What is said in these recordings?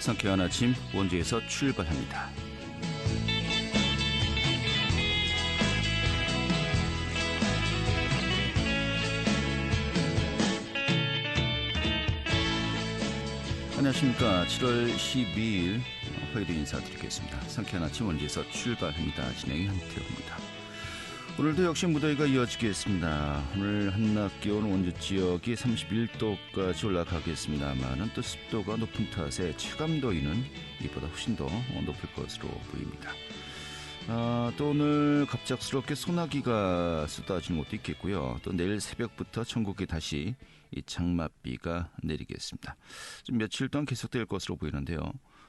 상쾌한 아침 원주에서 출발합니다. 안녕하십니까. 7월 12일 화요일 인사드리겠습니다. 상쾌한 아침 원주에서 출발합니다. 진행이 한태호입니다. 오늘도 역시 무더위가 이어지겠습니다. 오늘 한낮 기온 원주 지역이 31도까지 올라가겠습니다만 또 습도가 높은 탓에 체감더위는 이보다 훨씬 더 높을 것으로 보입니다. 또 오늘 갑작스럽게 소나기가 쏟아지는 곳도 있겠고요. 또 내일 새벽부터 전국에 다시 이 장맛비가 내리겠습니다. 좀 며칠 동안 계속될 것으로 보이는데요.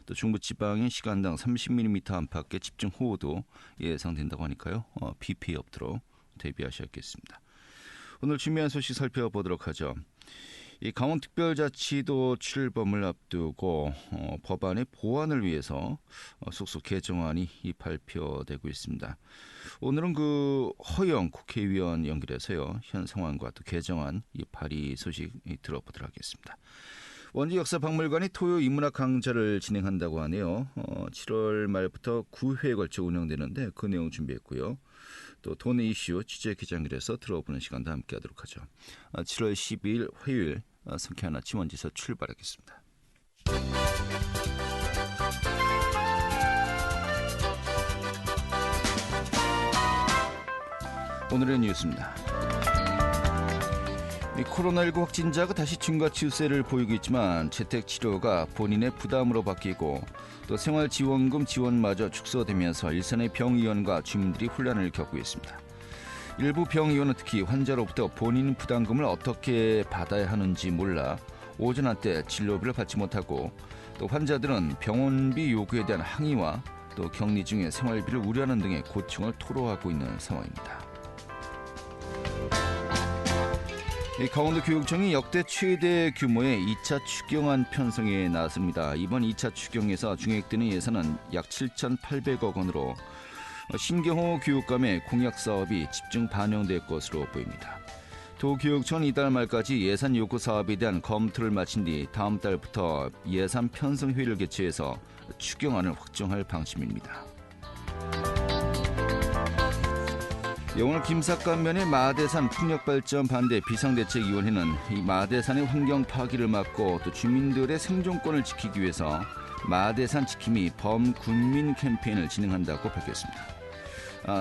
또 중부지방에 시간당 30mm 안팎의 집중호우도 예상된다고 하니까요. 비 피해 없도록 대비하셔야겠습니다. 오늘 준비한 소식 살펴보도록 하죠. 이 강원특별자치도 출범을 앞두고 법안의 보완을 위해서 속속 개정안이 발표되고 있습니다. 오늘은 그 허영 국회의원 연결해서요. 현 상황과 또 개정안 발의 소식 들어보도록 하겠습니다. 원주 역사박물관이 토요 인문학 강좌를 진행한다고 하네요. 7월 말부터 9회에 걸쳐 운영되는데 그 내용 준비했고요. 또 도내 이슈 취재 기장실에서 들어보는 시간도 함께하도록 하죠. 7월 12일 화요일 상쾌한 아침 원주에서 출발하겠습니다. 오늘의 뉴스입니다. 코로나19 확진자가 다시 증가 추세를 보이고 있지만 재택치료가 본인의 부담으로 바뀌고 또 생활지원금 지원마저 축소되면서 일선의 병의원과 주민들이 혼란을 겪고 있습니다. 일부 병의원은 특히 환자로부터 본인 부담금을 어떻게 받아야 하는지 몰라 오전 한때 진료비를 받지 못하고 또 환자들은 병원비 요구에 대한 항의와 또 격리 중에 생활비를 우려하는 등의 고충을 토로하고 있는 상황입니다. 강원도 교육청이 역대 최대 규모의 2차 추경안 편성에 나섭니다. 이번 2차 추경에서 증액되는 예산은 약 7,800억 원으로 신경호 교육감의 공약 사업이 집중 반영될 것으로 보입니다. 도교육청은 이달 말까지 예산 요구 사업에 대한 검토를 마친 뒤 다음 달부터 예산 편성 회의를 개최해서 추경안을 확정할 방침입니다. 오늘 김삿간면의 마대산 풍력발전 반대 비상대책위원회는 이 마대산의 환경 파기를 막고 또 주민들의 생존권을 지키기 위해서 마대산 지킴이 범군민 캠페인을 진행한다고 밝혔습니다.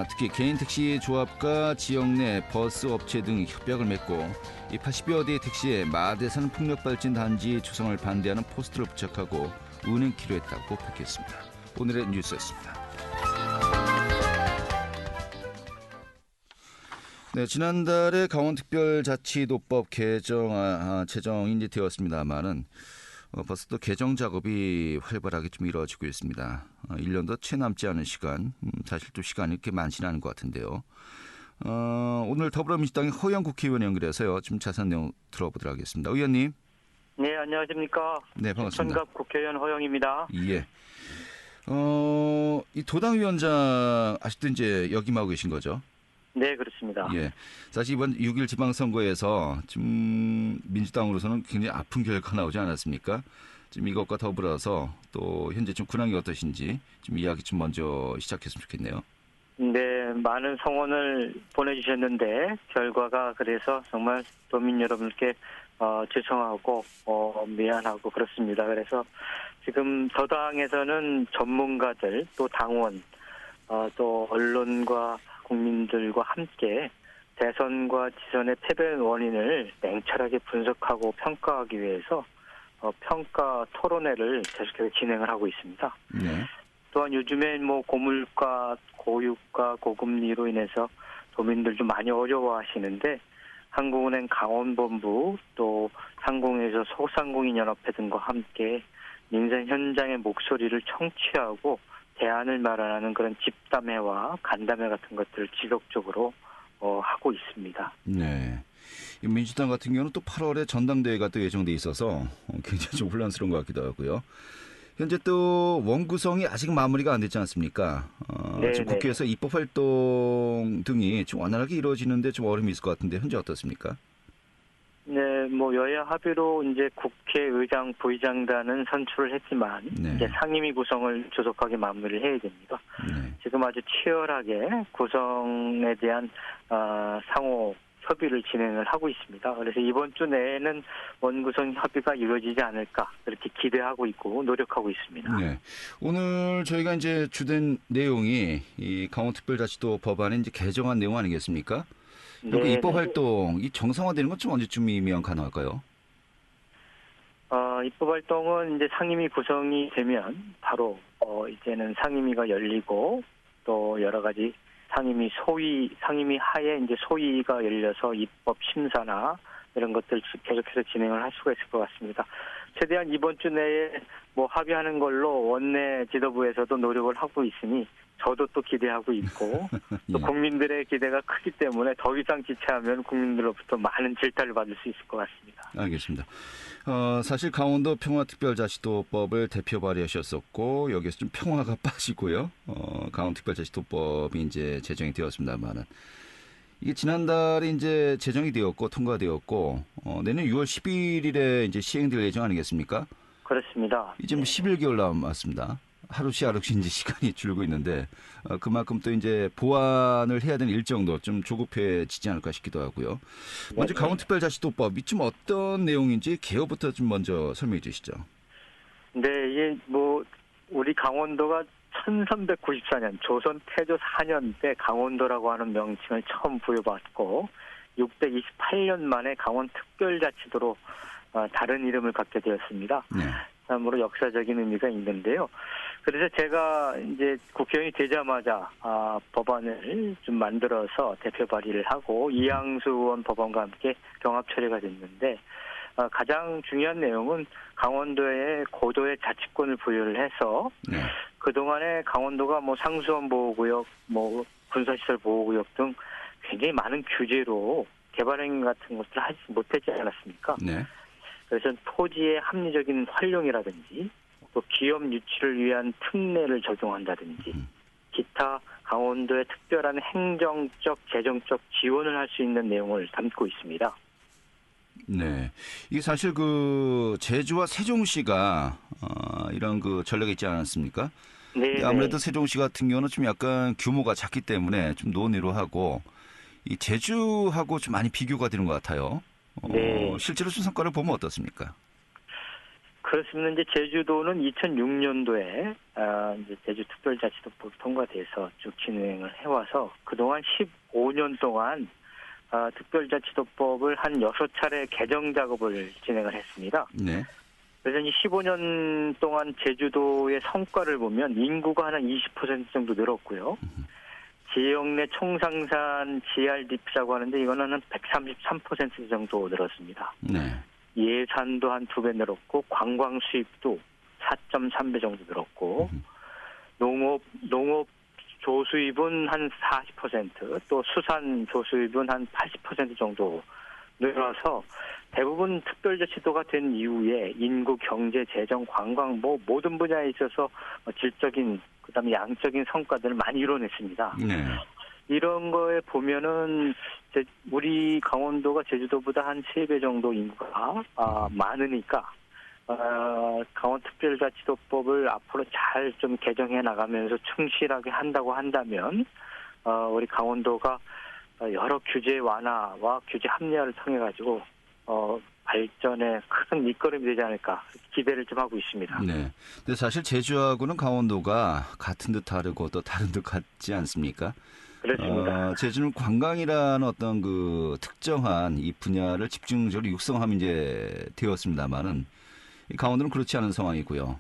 특히 개인 택시 조합과 지역 내 버스 업체 등 협약을 맺고 이 80여 대의 택시에 마대산 풍력발전 단지 조성을 반대하는 포스터를 부착하고 운행키로 했다고 밝혔습니다. 오늘의 뉴스였습니다. 네, 지난달에 강원특별자치도법 제정이 이제 되었습니다만은 벌써 또 개정 작업이 활발하게 좀 이루어지고 있습니다. 1년도 채 남지 않은 시간, 사실 또 시간이 그렇게 많지는 않은 것 같은데요. 오늘 더불어민주당의 허영 국회의원 연결해서요. 좀 자세한 내용 들어보도록 하겠습니다. 의원님. 네, 안녕하십니까. 네, 반갑습니다. 청갑 국회의원 허영입니다. 예. 이 도당위원장 아직도 이제 역임하고 계신 거죠? 네, 그렇습니다. 예. 사실 이번 6.1 지방선거에서 좀 민주당으로서는 굉장히 아픈 결과가 나오지 않았습니까? 좀 이것과 더불어서 또 현재 좀 근황이 어떠신지 좀 이야기 좀 먼저 시작했으면 좋겠네요. 네, 많은 성원을 보내주셨는데 결과가 그래서 정말 도민 여러분께 죄송하고 미안하고 그렇습니다. 그래서 지금 저당에서는 전문가들 또 당원 또 언론과 국민들과 함께 대선과 지선의 패배 원인을 냉철하게 분석하고 평가하기 위해서 평가 토론회를 계속해서 진행을 하고 있습니다. 네. 또한 요즘에 고물가, 고유가, 고금리로 인해서 도민들 좀 많이 어려워하시는데 한국은행 강원본부 또 상공회에서 소상공인연합회 등과 함께 민생 현장의 목소리를 청취하고 대안을 마련하는 그런 집담회와 간담회 같은 것들을 지속적으로 하고 있습니다. 네. 민주당 같은 경우는 또 8월에 전당대회가 또 예정돼 있어서 굉장히 좀 혼란스러운 것 같기도 하고요. 현재 또 원구성이 아직 마무리가 안 됐지 않습니까? 지금 국회에서 입법 활동 등이 좀 원활하게 이루어지는데 좀 어려움이 있을 것 같은데 현재 어떻습니까? 네, 뭐 여야 합의로 이제 국회의장, 부의장단은 선출을 했지만 네. 이제 상임위 구성을 조속하게 마무리를 해야 됩니다. 네. 지금 아주 치열하게 구성에 대한 상호 협의를 진행을 하고 있습니다. 그래서 이번 주 내에는 원구성 협의가 이루어지지 않을까 그렇게 기대하고 있고 노력하고 있습니다. 네. 오늘 저희가 이제 주된 내용이 이 강원특별자치도 법안의 이제 개정안 내용 아니겠습니까? 그리고 네, 입법 활동 이 정상화되는 건 좀 언제쯤이면 가능할까요? 입법 활동은 이제 상임위 구성이 되면 바로 이제는 상임위가 열리고 또 여러 가지 상임위 하에 이제 소위가 열려서 입법 심사나 이런 것들 계속해서 진행을 할 수가 있을 것 같습니다. 최대한 이번 주 내에 뭐 합의하는 걸로 원내 지도부에서도 노력을 하고 있으니 저도 또 기대하고 있고 또 예. 국민들의 기대가 크기 때문에 더 이상 지체하면 국민들로부터 많은 질타를 받을 수 있을 것 같습니다. 알겠습니다. 사실 강원도 평화특별자치도법을 대표 발의하셨었고 여기서 좀 평화가 빠지고요. 강원특별자치도법이 이제 제정이 되었습니다만은 이게 지난달에 이제 제정이 되었고 통과되었고 내년 6월 11일에 이제 시행될 예정 아니겠습니까? 그렇습니다. 이제 뭐 11개월 남았습니다. 하루씩 이제 시간이 줄고 있는데 그만큼 또 이제 보완을 해야 되는 일정도 좀 조급해지지 않을까 싶기도 하고요. 먼저 강원특별자치도법 이좀 어떤 내용인지 개요부터 좀 먼저 설명해 주시죠. 네, 이게 뭐 우리 강원도가 1394년 조선 태조 4년 때 강원도라고 하는 명칭을 처음 부여받고 628년 만에 강원특별자치도로 다른 이름을 갖게 되었습니다. 네. 참으로 역사적인 의미가 있는데요. 그래서 제가 이제 국회의원이 되자마자 법안을 좀 만들어서 대표 발의를 하고 이양수 의원 법안과 함께 경합 처리가 됐는데 가장 중요한 내용은 강원도에 고도의 자치권을 부여를 해서 네. 그동안에 강원도가 뭐 상수원 보호구역, 뭐 군사시설 보호구역 등 굉장히 많은 규제로 개발행위 같은 것들을 하지 못했지 않았습니까? 네. 그래서 토지의 합리적인 활용이라든지 또 기업 유치를 위한 특례를 적용한다든지 기타 강원도의 특별한 행정적, 재정적 지원을 할 수 있는 내용을 담고 있습니다. 네. 이게 사실 그 제주와 세종시가 이런 그 전력이 있지 않았습니까? 네. 아무래도 세종시 같은 경우는 좀 약간 규모가 작기 때문에 좀 논의로 하고 이 제주하고 좀 많이 비교가 되는 것 같아요. 네. 실제로 좀 성과를 보면 어떻습니까? 그렇습니다. 이제 제주도는 2006년도에 이제 제주특별자치도법이 통과돼서 쭉 진행을 해와서 그동안 15년 동안 특별자치도법을 한 6차례 개정 작업을 진행을 했습니다. 네. 그래서 이 15년 동안 제주도의 성과를 보면 인구가 한 20% 정도 늘었고요. 지역 내 총상산 GRDP라고 하는데 이거는 한 133% 정도 늘었습니다. 네. 예산도 한 2배 늘었고 관광 수입도 4.3배 정도 늘었고 농업 조수입은 한 40%, 또 수산 조수입은 한 80% 정도 늘어서 대부분 특별자치도가 된 이후에 인구, 경제, 재정, 관광 뭐 모든 분야에 있어서 질적인 그다음에 양적인 성과들을 많이 이뤄냈습니다. 네. 이런 거에 보면은 우리 강원도가 제주도보다 한 3배 정도 인구가 많으니까 강원특별자치도법을 앞으로 잘 좀 개정해 나가면서 충실하게 한다고 한다면 우리 강원도가 여러 규제 완화와 규제 합리화를 통해 가지고 발전에 큰 밑거름이 되지 않을까 기대를 좀 하고 있습니다. 네. 근데 사실 제주하고는 강원도가 같은 듯 다르고 또 다른 듯 같지 않습니까? 그렇습니다. 제주는 관광이라는 어떤 그 특정한 이 분야를 집중적으로 육성하면 이제 되었습니다만은 이 강원도는 그렇지 않은 상황이고요.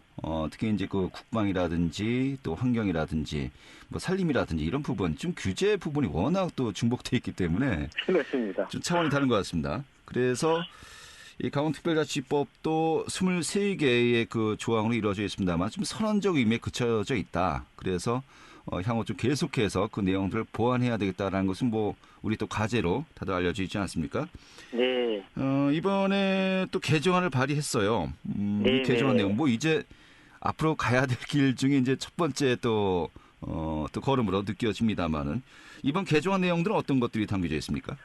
특히 이제 그 국방이라든지 또 환경이라든지 뭐 산림이라든지 이런 부분 좀 규제 부분이 워낙 또 중복돼 있기 때문에 그렇습니다. 좀 차원이 다른 것 같습니다. 그래서 이 강원특별자치법도 23개의 그 조항으로 이루어져 있습니다만 좀 선언적 의미에 그쳐져 있다. 그래서 향후 좀 계속해서 그 내용들을 보완해야 되겠다라는 것은 뭐 우리 또 과제로 다들 알려져 있지 않습니까? 네. 이번에 또 개정안을 발의했어요. 네, 이 개정안 네. 내용 뭐 이제 앞으로 가야 될 길 중에 이제 첫 번째 또 걸음으로 느껴집니다만은 이번 개정안 내용들은 어떤 것들이 담겨져 있습니까?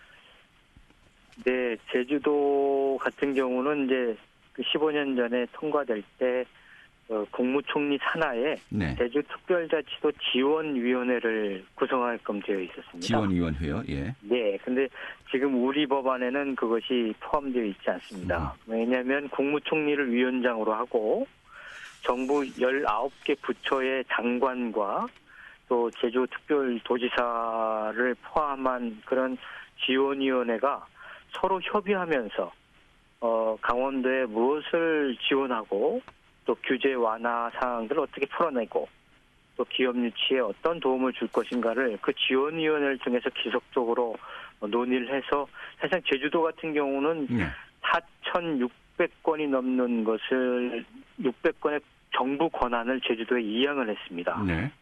네, 제주도 같은 경우는 이제 그 15년 전에 통과될 때 국무총리 산하에 네. 제주특별자치도 지원위원회를 구성하게끔 되어 있었습니다. 지원위원회요. 예. 네, 근데 지금 우리 법안에는 그것이 포함되어 있지 않습니다. 왜냐하면 국무총리를 위원장으로 하고 정부 19개 부처의 장관과 또 제주특별도지사를 포함한 그런 지원위원회가 서로 협의하면서 강원도에 무엇을 지원하고 또 규제 완화 사항들을 어떻게 풀어내고 또 기업 유치에 어떤 도움을 줄 것인가를 그 지원위원회를 통해서 지속적으로 논의를 해서 사실상 제주도 같은 경우는 네. 4,600건이 넘는 것을 600건의 정부 권한을 제주도에 이양을 했습니다. 네.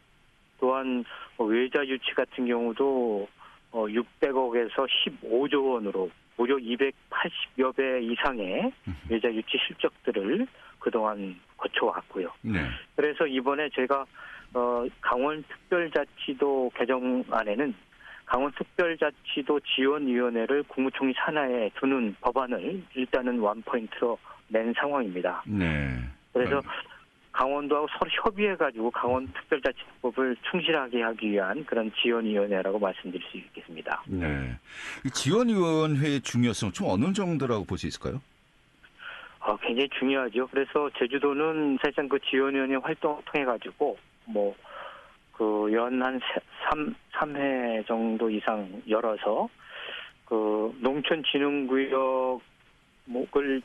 또한 외자 유치 같은 경우도 600억에서 15조 원으로 무려 280여 배 이상의 외자 유치 실적들을 그동안 거쳐왔고요. 네. 그래서 이번에 제가 강원특별자치도 개정안에는 강원특별자치도 지원위원회를 국무총리 산하에 두는 법안을 일단은 원포인트로 낸 상황입니다. 네. 그래서 강원도하고 서로 협의해가지고 강원특별자치법을 충실하게 하기 위한 그런 지원위원회라고 말씀드릴 수 있겠습니다. 네. 이 지원위원회의 중요성 좀 어느 정도라고 볼 수 있을까요? 굉장히 중요하죠. 그래서 제주도는 사실상 그 지원위원회 활동을 통해가지고 연 한 3회 정도 이상 열어서 농촌진흥구역을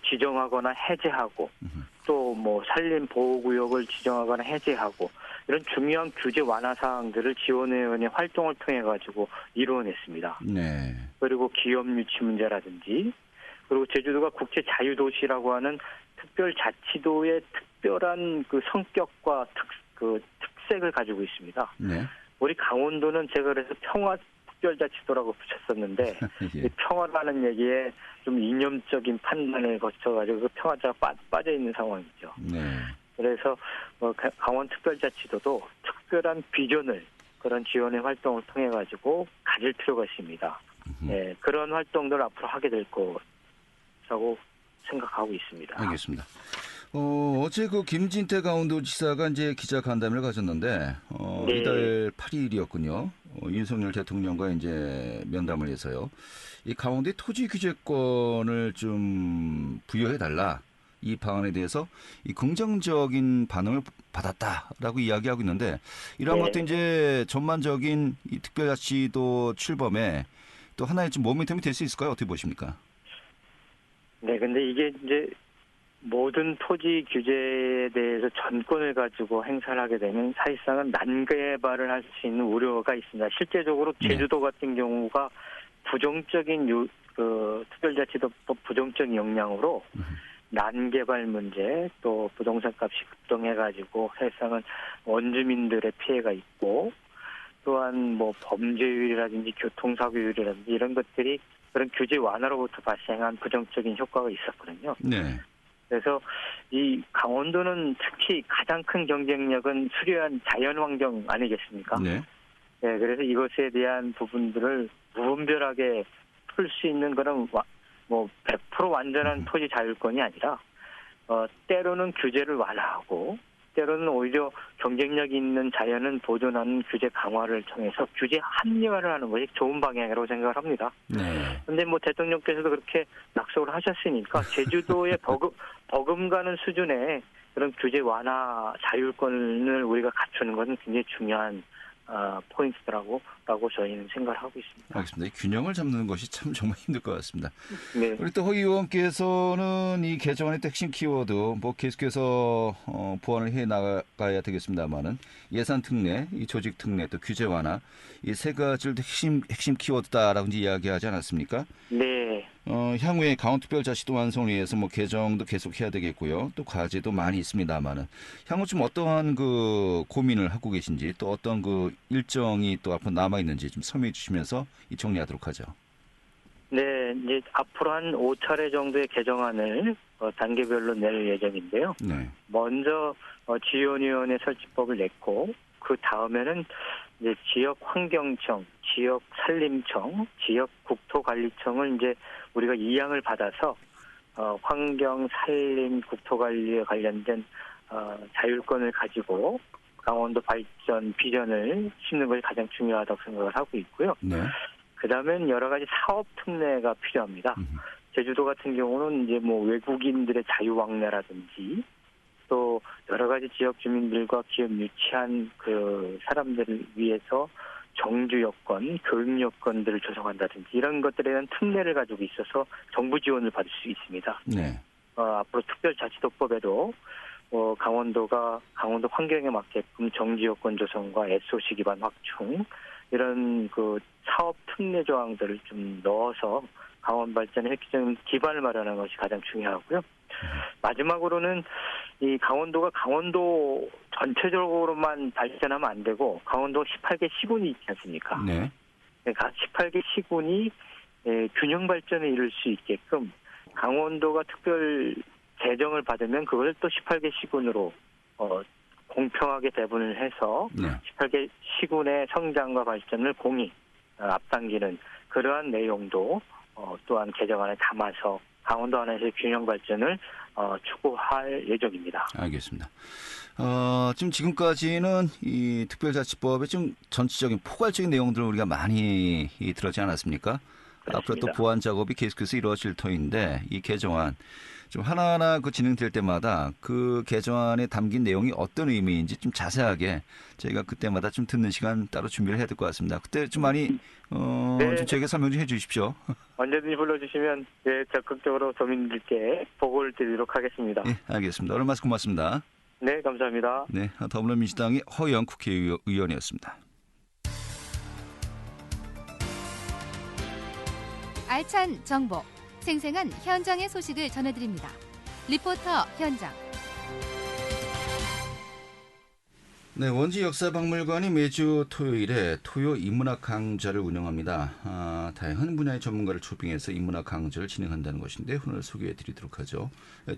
지정하거나 해제하고 또 산림보호구역을 지정하거나 해제하고 이런 중요한 규제 완화 사항들을 지원위원회 활동을 통해가지고 이루어냈습니다. 네. 그리고 기업 유치 문제라든지 그리고 제주도가 국제 자유도시라고 하는 특별자치도의 특별한 그 성격과 특색을 가지고 있습니다. 네. 우리 강원도는 제가 그래서 평화특별자치도라고 붙였었는데 예. 이 평화라는 얘기에 좀 이념적인 판단을 거쳐가지고 그 평화자가 빠져 있는 상황이죠. 네. 그래서 강원특별자치도도 특별한 비전을 그런 지원의 활동을 통해 가지고 가질 필요가 있습니다. 네, 그런 활동들 앞으로 하게 될 거라고 생각하고 있습니다. 알겠습니다. 어제 그 김진태 강원도지사가 이제 기자간담회를 가졌는데 네. 이달 8일이었군요. 윤석열 대통령과 이제 면담을 해서요. 이 강원도의 토지 규제권을 좀 부여해 달라. 이 방안에 대해서 이 긍정적인 반응을 받았다라고 이야기하고 있는데 이런 네. 것도 이제 전반적인 이 특별자치도 출범에 또 하나의 좀 모멘텀이 될 수 있을까요? 어떻게 보십니까? 네, 근데 이게 이제 모든 토지 규제에 대해서 전권을 가지고 행사를 하게 되면 사실상은 난개발을 할 수 있는 우려가 있습니다. 실제적으로 제주도 같은 경우가 부정적인 특별자치도법 부정적 역량으로 난개발 문제 또 부동산 값이 급등해가지고 사실상은 원주민들의 피해가 있고 또한 범죄율이라든지 교통사고율이라든지 이런 것들이 그런 규제 완화로부터 발생한 부정적인 효과가 있었거든요. 네. 그래서 이 강원도는 특히 가장 큰 경쟁력은 수려한 자연환경 아니겠습니까? 네. 네, 그래서 이것에 대한 부분들을 무분별하게 풀 수 있는 그런 100% 완전한 토지 자율권이 아니라 때로는 규제를 완화하고 때로는 오히려 경쟁력 있는 자연은 보존하는 규제 강화를 통해서 규제 합리화를 하는 것이 좋은 방향이라고 생각을 합니다. 네. 근데 대통령께서도 그렇게 약속을 하셨으니까 제주도의 버금가는 수준의 그런 규제 완화 자율권을 우리가 갖추는 것은 굉장히 중요한 포인트라고 저희는 생각을 하고 있습니다. 알겠습니다. 이 균형을 잡는 것이 참 정말 힘들 것 같습니다. 네. 우리 또 허 의원께서는 이 개정안의 핵심 키워드 계속해서 보완을 해 나가야 되겠습니다만은 예산 특례, 이 조직 특례, 또 규제 완화 이 세 가지를 핵심 키워드다라고 이제 이야기하지 않았습니까? 네. 향후에 강원특별자치도 완성을 위해서 개정도 계속해야 되겠고요. 또 과제도 많이 있습니다만은 향후 좀 어떠한 그 고민을 하고 계신지 또 어떤 그 일정이 또 앞으로 남아 있는지 좀 설명해 주시면서 정리하도록 하죠. 네, 이제 앞으로 한 5차례 정도의 개정안을 단계별로 낼 예정인데요. 네. 먼저 지원위원회 설치법을 냈고 그 다음에는 이제 지역 환경청, 지역 산림청, 지역 국토관리청을 이제 우리가 이양을 받아서 환경, 산림, 국토관리에 관련된 자율권을 가지고 강원도 발전 비전을 심는 것이 가장 중요하다고 생각을 하고 있고요. 네. 그다음엔 여러 가지 사업 특례가 필요합니다. 제주도 같은 경우는 이제 뭐 외국인들의 자유왕래라든지 또 여러 가지 지역 주민들과 기업 유치한 그 사람들을 위해서 정주 여건, 교육 여건들을 조성한다든지 이런 것들에 대한 특례를 가지고 있어서 정부 지원을 받을 수 있습니다. 네. 앞으로 특별자치도법에도 강원도 환경에 맞게끔 정주 여건 조성과 SOC 기반 확충 이런 그 사업 특례 조항들을 좀 넣어서 강원 발전의 획기적인 기반을 마련하는 것이 가장 중요하고요. 마지막으로는 이 강원도가 강원도 전체적으로만 발전하면 안 되고 강원도 18개 시군이 있지 않습니까? 네. 그러니까 18개 시군이 균형 발전을 이룰 수 있게끔 강원도가 특별 재정을 받으면 그걸 또 18개 시군으로 공평하게 배분을 해서 네. 18개 시군의 성장과 발전을 공히 앞당기는 그러한 내용도 또한 개정안에 담아서 강원도 안에서의 균형 발전을 추구할 예정입니다. 알겠습니다. 지금까지는 이 특별자치법의 좀 전체적인 포괄적인 내용들을 우리가 많이 들었지 않았습니까? 그렇습니다. 앞으로 또 보완 작업이 계속해서 이루어질 터인데 이 개정안 좀 하나하나 그 진행될 때마다 그 개정안에 담긴 내용이 어떤 의미인지 좀 자세하게 저희가 그때마다 좀 듣는 시간 따로 준비를 해야 될 것 같습니다. 그때 좀 많이 네. 좀 저희가 설명 좀 해주십시오. 언제든지 불러주시면 적극적으로 도민들께 보고를 드리도록 하겠습니다. 예, 알겠습니다. 오늘 말씀 고맙습니다. 네, 감사합니다. 네, 더불어민주당의 허영 국회의원이었습니다. 알찬 정보, 생생한 현장의 소식을 전해드립니다. 리포터 현장. 네, 원지 역사박물관이 매주 토요일에 토요 인문학 강좌를 운영합니다. 다양한 분야의 전문가를 초빙해서 인문학 강좌를 진행한다는 것인데 오늘 소개해드리도록 하죠.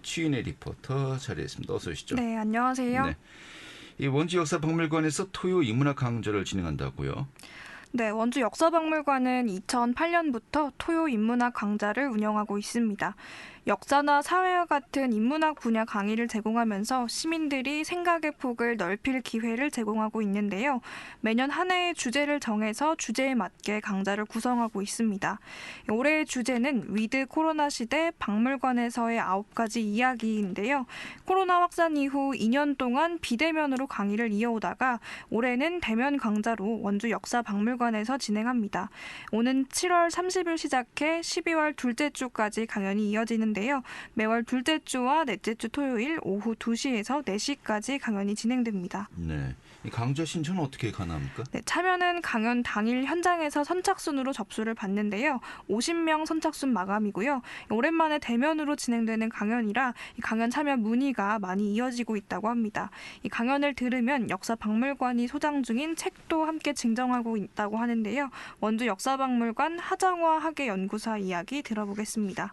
취인의 리포터 자리했습니다. 어서 오시죠. 네, 안녕하세요. 네, 이 원지 역사박물관에서 토요 인문학 강좌를 진행한다고요? 네, 원주 역사박물관은 2008년부터 토요 인문학 강좌를 운영하고 있습니다. 역사나 사회와 같은 인문학 분야 강의를 제공하면서 시민들이 생각의 폭을 넓힐 기회를 제공하고 있는데요. 매년 한 해의 주제를 정해서 주제에 맞게 강좌를 구성하고 있습니다. 올해의 주제는 위드 코로나 시대 박물관에서의 9가지 이야기인데요. 코로나 확산 이후 2년 동안 비대면으로 강의를 이어오다가 올해는 대면 강좌로 원주 역사박물관에서 진행합니다. 오는 7월 30일 시작해 12월 둘째 주까지 강연이 이어지는 매월 둘째 주와 넷째 주 토요일 오후 2시에서 4시까지 강연이 진행됩니다. 네, 이 강좌 신청은 어떻게 가능합니까? 네, 참여는 강연 당일 현장에서 선착순으로 접수를 받는데요. 50명 선착순 마감이고요. 오랜만에 대면으로 진행되는 강연이라 이 강연 참여 문의가 많이 이어지고 있다고 합니다. 이 강연을 들으면 역사박물관이 소장 중인 책도 함께 증정하고 있다고 하는데요. 원주 역사박물관 하정화 학예연구사 이야기 들어보겠습니다.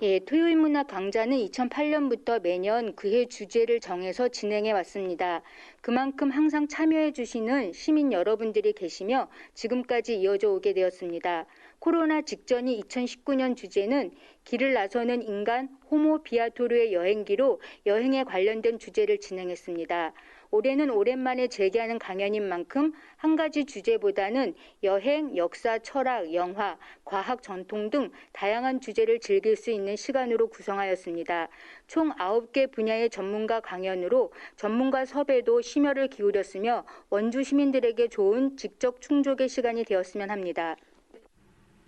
예, 토요인문학 강좌는 2008년부터 매년 그해 주제를 정해서 진행해 왔습니다. 그만큼 항상 참여해 주시는 시민 여러분들이 계시며 지금까지 이어져 오게 되었습니다. 코로나 직전인 2019년 주제는 길을 나서는 인간 호모 비아토르의 여행기로 여행에 관련된 주제를 진행했습니다. 올해는 오랜만에 재개하는 강연인 만큼 한 가지 주제보다는 여행, 역사, 철학, 영화, 과학, 전통 등 다양한 주제를 즐길 수 있는 시간으로 구성하였습니다. 총 9개 분야의 전문가 강연으로 전문가 섭외도 심혈을 기울였으며 원주 시민들에게 좋은 직접 충족의 시간이 되었으면 합니다.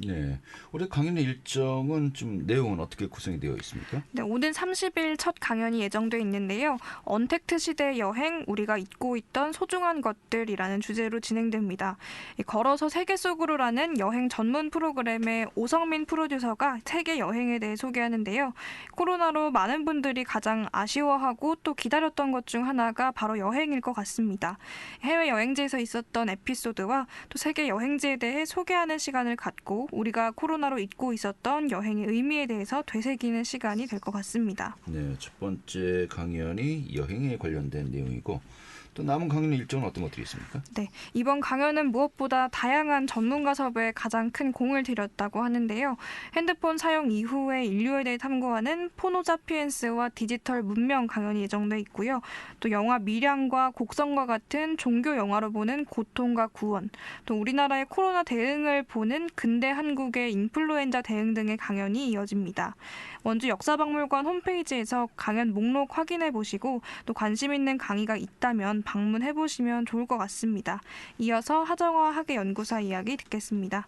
네, 올해 강연의 일정은 좀 내용은 어떻게 구성이 되어 있습니까? 네, 오는 30일 첫 강연이 예정돼 있는데요. 언택트 시대 여행, 우리가 잊고 있던 소중한 것들이라는 주제로 진행됩니다. 걸어서 세계 속으로라는 여행 전문 프로그램의 오성민 프로듀서가 세계 여행에 대해 소개하는데요. 코로나로 많은 분들이 가장 아쉬워하고 또 기다렸던 것 중 하나가 바로 여행일 것 같습니다. 해외 여행지에서 있었던 에피소드와 또 세계 여행지에 대해 소개하는 시간을 갖고 우리가 코로나로 잊고 있었던 여행의 의미에 대해서 되새기는 시간이 될 것 같습니다. 네, 첫 번째 강연이 여행에 관련된 내용이고 또 남은 강연 일정은 어떤 것들이 있습니까? 네, 이번 강연은 무엇보다 다양한 전문가 섭외에 가장 큰 공을 들였다고 하는데요. 핸드폰 사용 이후의 인류에 대해 탐구하는 포노사피엔스와 디지털 문명 강연이 예정돼 있고요. 또 영화 밀양과 곡성과 같은 종교 영화로 보는 고통과 구원, 또 우리나라의 코로나 대응을 보는 근대 한국의 인플루엔자 대응 등의 강연이 이어집니다. 원주 역사박물관 홈페이지에서 강연 목록 확인해 보시고 또 관심 있는 강의가 있다면 방문해 보시면 좋을 것 같습니다. 이어서 하정화 학예연구사 이야기 듣겠습니다.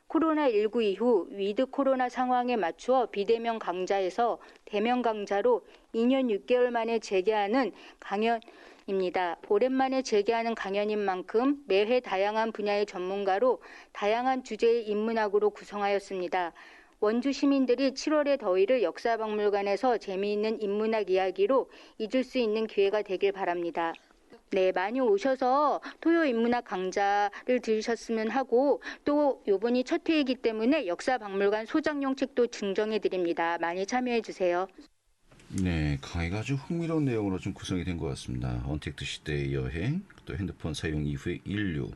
코로나19 이후 위드 코로나 상황에 맞추어 비대면 강좌에서 대면 강좌로 2년 6개월 만에 재개하는 강연입니다. 오랜만에 재개하는 강연인 만큼 매회 다양한 분야의 전문가로 다양한 주제의 인문학으로 구성하였습니다. 원주 시민들이 7월의 더위를 역사박물관에서 재미있는 인문학 이야기로 잊을 수 있는 기회가 되길 바랍니다. 네, 많이 오셔서 토요 인문학 강좌를 들으셨으면 하고 또 이번이 첫 회이기 때문에 역사박물관 소장용 책도 증정해 드립니다. 많이 참여해 주세요. 네, 강의가 아주 흥미로운 내용으로 좀 구성이 된 것 같습니다. 언택트 시대의 여행, 또 핸드폰 사용 이후의 인류,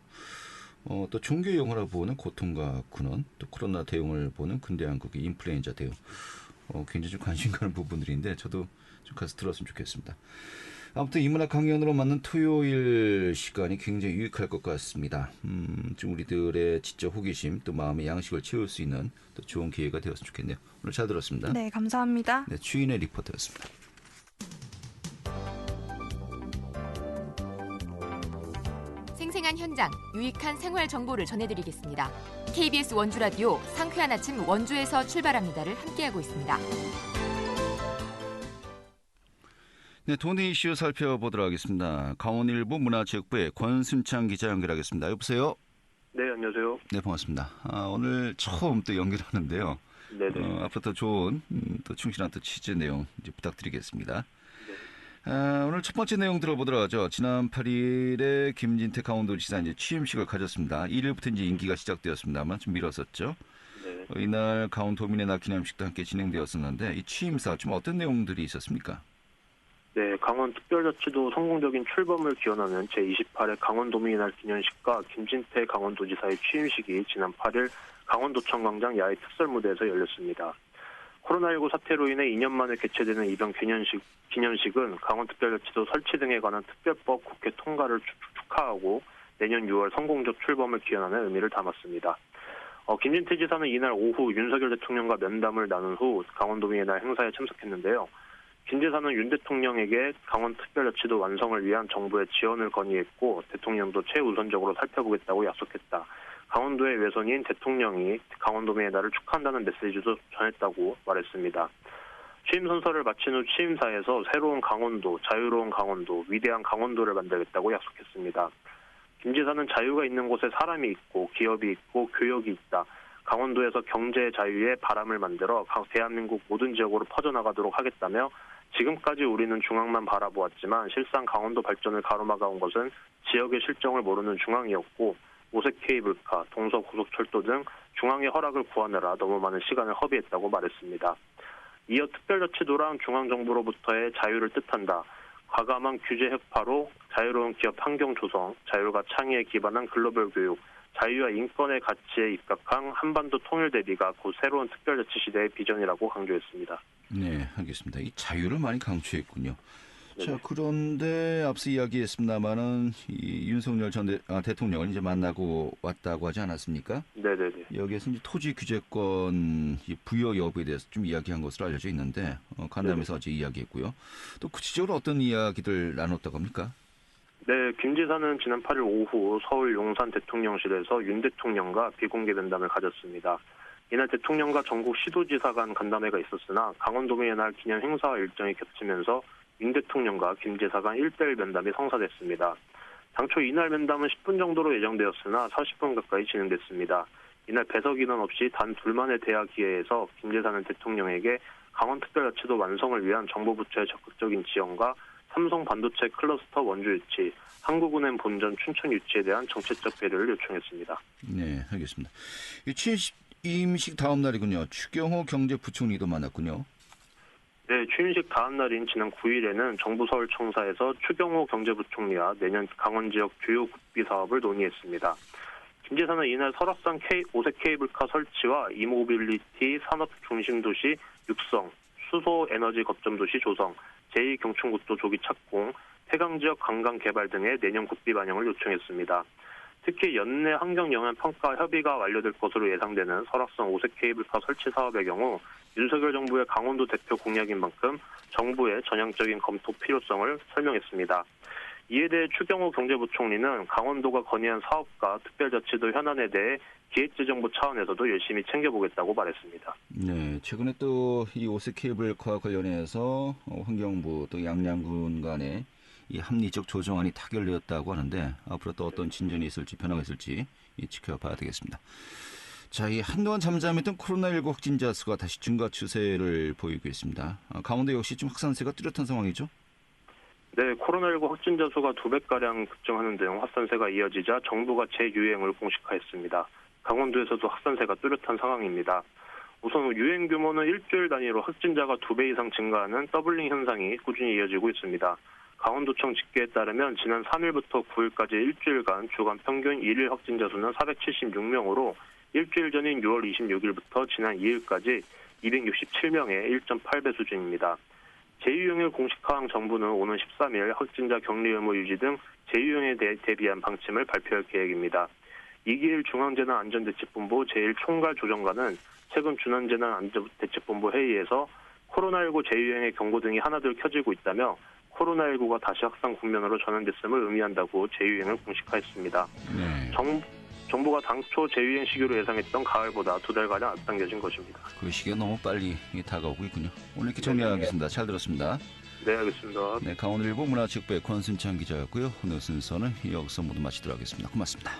또 종교 영화로 보는 고통과 근원, 또 코로나 대응을 보는 근대 한국의 인플루엔자 대응. 굉장히 좀 관심 가는 부분들인데 저도 좀 가서 들었으면 좋겠습니다. 아무튼 인문학 강연으로 맞는 토요일 시간이 굉장히 유익할 것 같습니다. 좀 우리들의 지적 호기심, 또 마음의 양식을 채울 수 있는 또 좋은 기회가 되었으면 좋겠네요. 오늘 잘 들었습니다. 네, 감사합니다. 네, 추인의 리포터였습니다. 생생한 현장, 유익한 생활 정보를 전해드리겠습니다. KBS 원주 라디오 상쾌한 아침 원주에서 출발합니다를 함께하고 있습니다. 네, 도내 이슈 살펴보도록 하겠습니다. 강원일보 문화체육부의 권순창 기자 연결하겠습니다. 여보세요? 네, 안녕하세요. 네, 반갑습니다. 오늘 처음 또 연결하는데요. 네네. 앞으로 더 좋은 또 충실한 또 취재 내용 이제 부탁드리겠습니다. 오늘 첫 번째 내용 들어보도록 하죠. 지난 8일에 김진태 강원도지사 이제 취임식을 가졌습니다. 1일부터 이제 임기가 시작되었습니다만 좀 미뤘었죠. 네. 이날 강원도민의 날 기념식도 함께 진행되었었는데 이 취임사 좀 어떤 내용들이 있었습니까? 네, 강원특별자치도 성공적인 출범을 기원하는 제28회 강원도민의 날 기념식과 김진태 강원도지사의 취임식이 지난 8일 강원도청 광장 야외 특설무대에서 열렸습니다. 코로나19 사태로 인해 2년 만에 개최되는 이번 기념식은 강원특별자치도 설치 등에 관한 특별법 국회 통과를 축하하고 내년 6월 성공적 출범을 기원하는 의미를 담았습니다. 김진태 지사는 이날 오후 윤석열 대통령과 면담을 나눈 후 강원도민의 날 행사에 참석했는데요. 김 지사는 윤 대통령에게 강원특별자치도 완성을 위한 정부의 지원을 건의했고 대통령도 최우선적으로 살펴보겠다고 약속했다. 강원도의 외손인 대통령이 강원도민의 날을 축하한다는 메시지도 전했다고 말했습니다. 취임 선서를 마친 후 취임사에서 새로운 강원도, 자유로운 강원도, 위대한 강원도를 만들겠다고 약속했습니다. 김 지사는 자유가 있는 곳에 사람이 있고 기업이 있고 교역이 있다. 강원도에서 경제 자유의 바람을 만들어 대한민국 모든 지역으로 퍼져나가도록 하겠다며 지금까지 우리는 중앙만 바라보았지만 실상 강원도 발전을 가로막아온 것은 지역의 실정을 모르는 중앙이었고 오색 케이블카, 동서고속철도 등 중앙의 허락을 구하느라 너무 많은 시간을 허비했다고 말했습니다. 이어 특별자치도랑 중앙정부로부터의 자유를 뜻한다. 과감한 규제 혁파로 자유로운 기업 환경 조성, 자율과 창의에 기반한 글로벌 교육, 자유와 인권의 가치에 입각한 한반도 통일 대비가 곧 새로운 특별자치 시대의 비전이라고 강조했습니다. 네, 알겠습니다. 이 자유를 많이 강조했군요. 네네. 자, 그런데 앞서 이야기했습니다만은 이 윤석열 전 대통령을 이제 만나고 왔다고 하지 않았습니까? 네네네. 여기에서 이제 토지 규제권 부여 여부에 대해서 좀 이야기한 것으로 알려져 있는데 간담회에서 어제 이야기했고요. 또 구체적으로 어떤 이야기들 나눴다고 합니까? 네, 김 지사는 지난 8일 오후 서울 용산 대통령실에서 윤 대통령과 비공개 면담을 가졌습니다. 이날 대통령과 전국 시도지사 간 간담회가 있었으나 강원도민의 날 기념 행사와 일정이 겹치면서 윤 대통령과 김 지사 간 1대1 면담이 성사됐습니다. 당초 이날 면담은 10분 정도로 예정되었으나 40분 가까이 진행됐습니다. 이날 배석 인원 없이 단 둘만의 대화 기회에서 김 지사는 대통령에게 강원특별자치도 완성을 위한 정부 부처의 적극적인 지원과 삼성 반도체 클러스터 원주 유치, 한국은행 본전 춘천 유치에 대한 정책적 배려를 요청했습니다. 네, 알겠습니다. 이 취임식 다음 날이군요. 추경호 경제부총리도 만났군요. 네, 취임식 다음 날인 지난 9일에는 정부 서울청사에서 추경호 경제부총리와 내년 강원 지역 주요 국비 사업을 논의했습니다. 김 지사는 이날 설악산 오색 케이블카 설치와 이모빌리티 산업 중심도시 육성, 수소 에너지 거점도시 조성, 제2경춘국도 조기 착공, 해강지역 관광 개발 등의 내년 국비 반영을 요청했습니다. 특히 연내 환경영향평가 협의가 완료될 것으로 예상되는 설악산 오색 케이블카 설치 사업의 경우 윤석열 정부의 강원도 대표 공약인 만큼 정부의 전향적인 검토 필요성을 설명했습니다. 이에 대해 추경호 경제부총리는 강원도가 건의한 사업과 특별자치도 현안에 대해 기획재정부 차원에서도 열심히 챙겨보겠다고 말했습니다. 네, 최근에 또 이 오색 케이블카 관련해서 환경부 또 양양군 간에 이 합리적 조정안이 타결되었다고 하는데 앞으로 또 어떤 진전이 있을지 변화가 있을지 지켜봐야 되겠습니다. 자, 이 한동안 잠잠했던 코로나19 확진자 수가 다시 증가 추세를 보이고 있습니다. 강원도 역시 좀 확산세가 뚜렷한 상황이죠? 네, 코로나19 확진자 수가 2배가량 급증하는 등 확산세가 이어지자 정부가 재유행을 공식화했습니다. 강원도에서도 확산세가 뚜렷한 상황입니다. 우선 유행 규모는 일주일 단위로 확진자가 2배 이상 증가하는 더블링 현상이 꾸준히 이어지고 있습니다. 강원도청 집계에 따르면 지난 3일부터 9일까지 일주일간 주간 평균 1일 확진자 수는 476명으로 일주일 전인 6월 26일부터 지난 2일까지 267명의 1.8배 수준입니다. 제2유행을 공식화한 정부는 오는 13일 확진자 격리 의무 유지 등 제2유행에 대비한 방침을 발표할 계획입니다. 이기일 중앙재난안전대책본부 제1총괄 조정관은 최근 중앙재난안전대책본부 회의에서 코로나19 제2유행의 경고 등이 하나둘 켜지고 있다며 코로나19가 다시 확산 국면으로 전환됐음을 의미한다고 제2유행을 공식화했습니다. 네. 정부가 당초 제2유행 시기로 예상했던 가을보다 2달가량 앞당겨진 것입니다. 그 시기가 너무 빨리 다가오고 있군요. 오늘 이렇게 정리하겠습니다. 잘 들었습니다. 네, 알겠습니다. 네, 강원일보 문화체육부의 권순창 기자였고요. 오늘 순서는 여기서 모두 마치도록 하겠습니다. 고맙습니다.